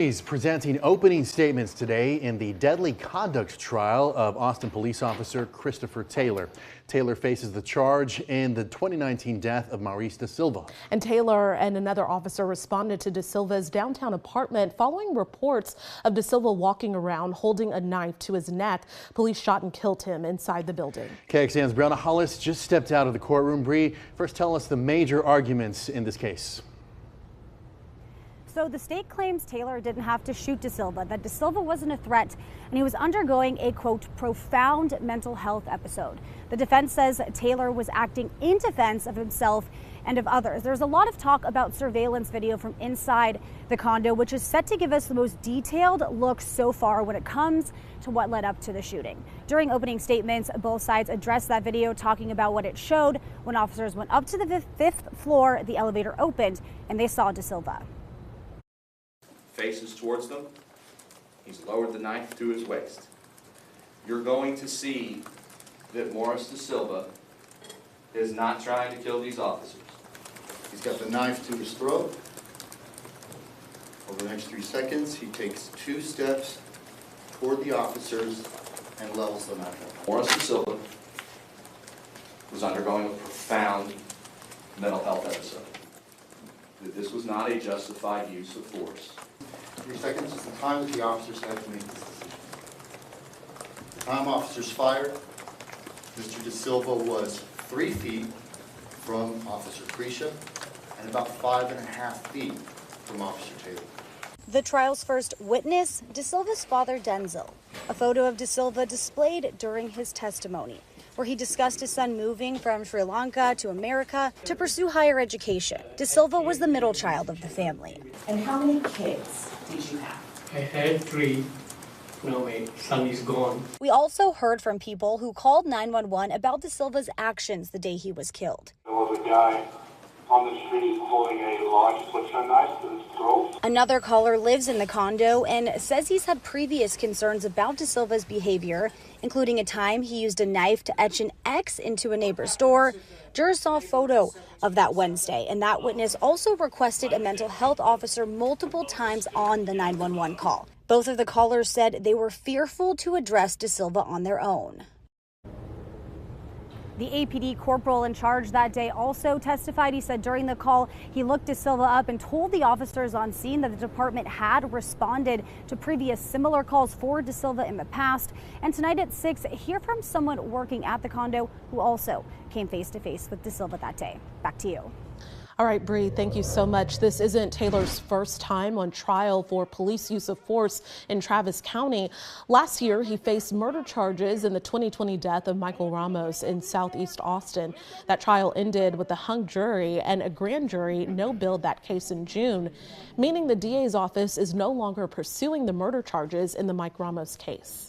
He's presenting opening statements today in the deadly conduct trial of Austin police officer Christopher Taylor. Taylor faces the charge in the 2019 death of Maurice Da Silva. And Taylor and another officer responded to Da Silva's downtown apartment following reports of Da Silva walking around holding a knife to his neck. Police shot and killed him inside the building. KXAN's Brianna Hollis just stepped out of the courtroom. Bree, first tell us the major arguments in this case. So the state claims Taylor didn't have to shoot Da Silva, that Da Silva wasn't a threat, and he was undergoing a, quote, profound mental health episode. The defense says Taylor was acting in defense of himself and of others. There's a lot of talk about surveillance video from inside the condo, which is set to give us the most detailed look so far when it comes to what led up to the shooting. During opening statements, both sides addressed that video, talking about what it showed when officers went up to the fifth floor, the elevator opened, and they saw Da Silva. Faces towards them, he's lowered the knife to his waist. You're going to see that Maurice Da Silva is not trying to kill these officers. He's got the knife to his throat. Over the next 3 seconds, he takes 2 steps toward the officers and levels the knife up. Maurice Da Silva was undergoing a profound mental health episode. That this was not a justified use of force. 3 seconds is the time that the officers had to make this decision. The time officers fired, Mr. Da Silva was 3 feet from Officer Crecia and about 5.5 feet from Officer Taylor. The trial's first witness, Da Silva's father, Denzel. A photo of Da Silva displayed during his testimony, where he discussed his son moving from Sri Lanka to America to pursue higher education. Da Silva was the middle child of the family. And how many kids did you have? I had 3. No, my son is gone. We also heard from people who called 911 about Da Silva's actions the day he was killed. There was a guy on the street holding a large butcher knife to his throat. Another caller lives in the condo and says he's had previous concerns about Da Silva's behavior, including a time he used a knife to etch an X into a neighbor's door. Jurors saw a photo of that Wednesday, and that witness also requested a mental health officer multiple times on the 911 call. Both of the callers said they were fearful to address Da Silva on their own. The APD corporal in charge that day also testified. He said during the call, he looked Da Silva up and told the officers on scene that the department had responded to previous similar calls for Da Silva in the past. And tonight at 6, hear from someone working at the condo who also came face to face with Da Silva that day. Back to you. All right, Bree, thank you so much. This isn't Taylor's first time on trial for police use of force in Travis County. Last year, he faced murder charges in the 2020 death of Michael Ramos in Southeast Austin. That trial ended with a hung jury, and a grand jury no-billed that case in June, meaning the DA's office is no longer pursuing the murder charges in the Mike Ramos case.